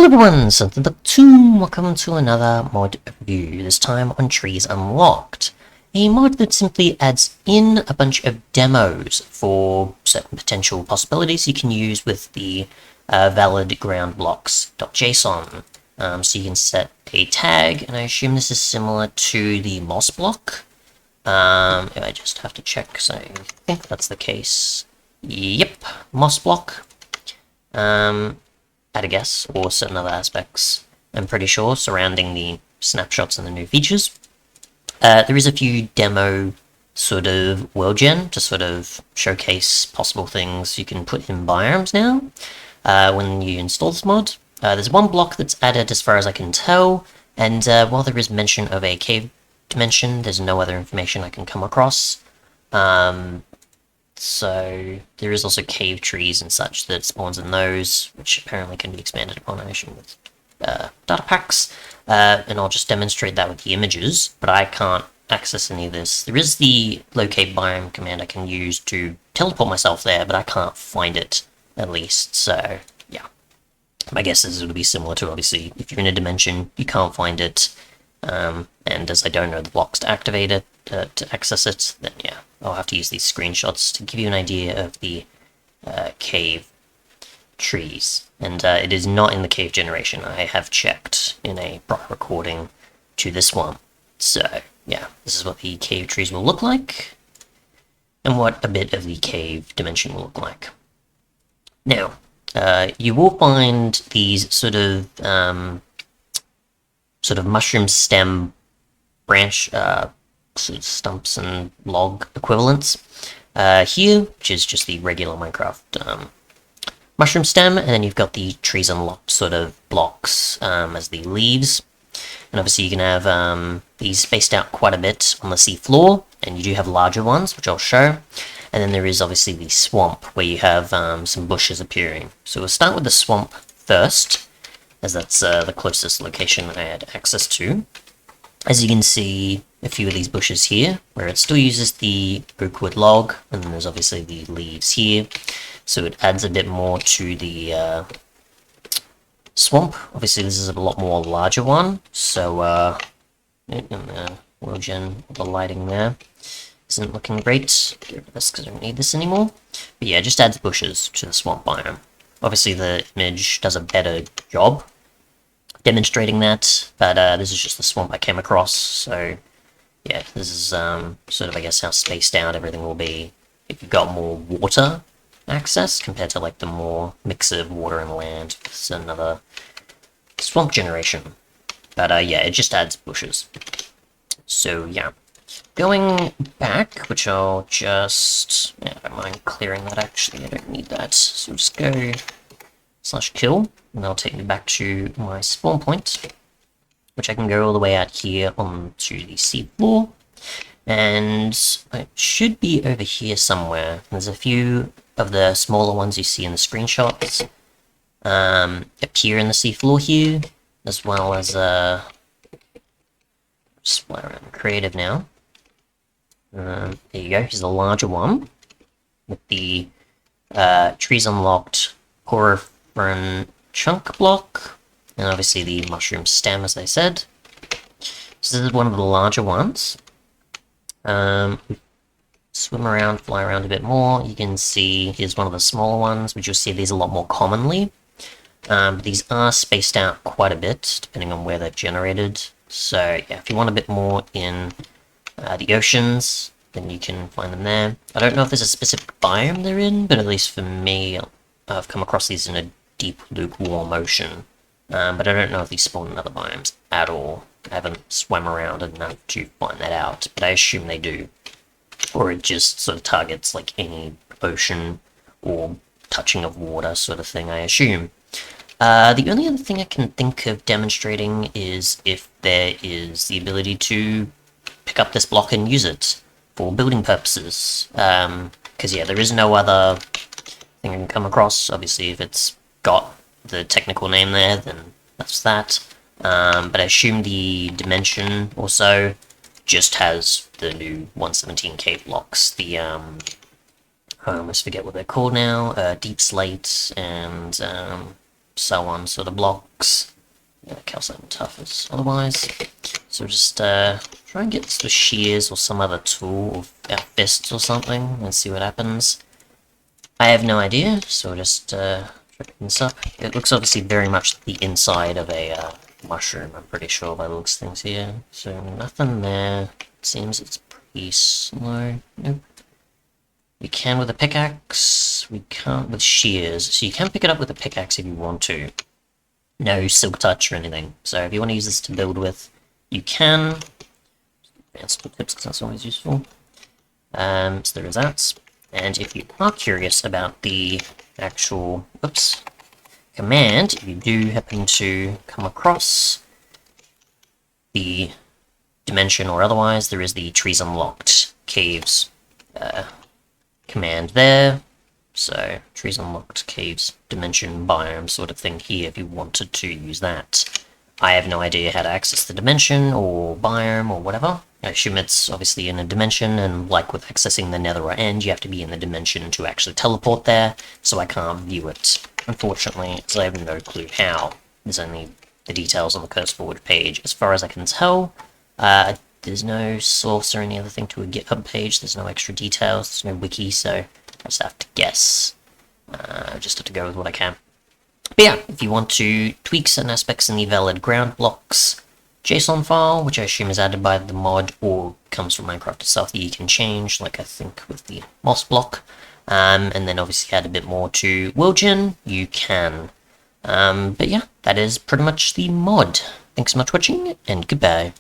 Hello everyone, so the Toon, welcome to another mod review, this time on Trees Unlocked. A mod that simply adds in a bunch of demos for certain potential possibilities you can use with the valid ground blocks.json. So you can set a tag, and I assume this is similar to the moss block. I just have to check, because I think that's the case. Yep, moss block. At a guess, or certain other aspects, I'm pretty sure, surrounding the snapshots and the new features. There is a few demo sort of world gen to sort of showcase possible things you can put in biomes now when you install this mod. There's one block that's added as far as I can tell, and while there is mention of a cave dimension, there's no other information I can come across. So there is also cave trees and such that spawns in those, which apparently can be expanded upon, I assume, with data packs. And I'll just demonstrate that with the images, but I can't access any of this. There is the locate biome command I can use to teleport myself there, but I can't find it, at least. So yeah, my guess is it'll be similar to, obviously, if you're in a dimension, you can't find it. And as I don't know the blocks to activate it, to access it, then yeah, I'll have to use these screenshots to give you an idea of the cave trees. And it is not in the cave generation. I have checked in a prior recording to this one. So yeah, this is what the cave trees will look like, and what a bit of the cave dimension will look like. Now, you will find these sort of mushroom stem branch sort of stumps and log equivalents here, which is just the regular Minecraft mushroom stem, and then you've got the trees unlocked sort of blocks as the leaves. And obviously you can have these spaced out quite a bit on the seafloor, and you do have larger ones, which I'll show. And then there is obviously the swamp, where you have some bushes appearing. So we'll start with the swamp first, as that's the closest location I had access to. As you can see, a few of these bushes here, where it still uses the oak wood log, and then there's obviously the leaves here, so it adds a bit more to the swamp. Obviously this is a lot more larger one, so world gen, the lighting there isn't looking great. Get rid of this because I don't need this anymore. But yeah, it just adds bushes to the swamp biome. Obviously the image does a better job demonstrating that, but this is just the swamp I came across, so yeah, this is sort of, I guess, how spaced out everything will be if you've got more water access compared to like the more mix of water and land. It's another swamp generation, but yeah, it just adds bushes. So yeah, going back, which I'll just, yeah, I don't mind clearing that actually, I don't need that, so we'll just go /kill, and that'll take me back to my spawn point, which I can go all the way out here onto the seafloor, and it should be over here somewhere. There's a few of the smaller ones you see in the screenshots appear in the seafloor here, as well as just fly around creative now. There you go, here's the larger one with the trees unlocked porphyrin chunk block, and obviously the mushroom stem, as I said. So this is one of the larger ones. Swim around, fly around a bit more. You can see here's one of the smaller ones, which you'll see these a lot more commonly. But these are spaced out quite a bit, depending on where they're generated. So yeah, if you want a bit more in the oceans, then you can find them there. I don't know if there's a specific biome they're in, but at least for me, I've come across these in a deep lukewarm ocean. But I don't know if these spawn in other biomes at all. I haven't swam around enough to find that out, but I assume they do. Or it just sort of targets like any ocean or touching of water sort of thing, I assume. The only other thing I can think of demonstrating is if there is the ability to pick up this block and use it for building purposes. Because yeah, there is no other thing I can come across. Obviously, if it's got the technical name there, then that's that. But I assume the dimension also just has the new 117 cave blocks. The I almost forget what they're called now. Deep slate and so on. So the blocks, yeah, calcite and tough is otherwise. So just try and get the shears or some other tool, or fists or something, and see what happens. I have no idea, so just check this up. It looks obviously very much the inside of a mushroom, I'm pretty sure by the looks of things here. So nothing there. It seems it's pretty slow. Nope. We can with a pickaxe. We can't with shears. So you can pick it up with a pickaxe if you want to. No silk touch or anything. So if you want to use this to build with, you can. Advanced tips, because that's always useful. So there is that. And if you are curious about the actual, command, if you do happen to come across the dimension or otherwise, there is the trees unlocked caves command there. So trees unlocked caves dimension biome sort of thing here if you wanted to use that. I have no idea how to access the dimension or biome or whatever. I assume it's obviously in a dimension, and like with accessing the nether or end, you have to be in the dimension to actually teleport there, so I can't view it, unfortunately, so I have no clue how. There's only the details on the curse forward page. As far as I can tell, there's no source or any other thing to a GitHub page, there's no extra details, there's no wiki, so I just have to guess. I just have to go with what I can. But yeah, if you want to tweak certain aspects in the valid ground blocks JSON file, which I assume is added by the mod or comes from Minecraft itself that you can change, like I think with the moss block, and then obviously add a bit more to WorldGen, you can. But yeah, that is pretty much the mod. Thanks so much for watching, and goodbye.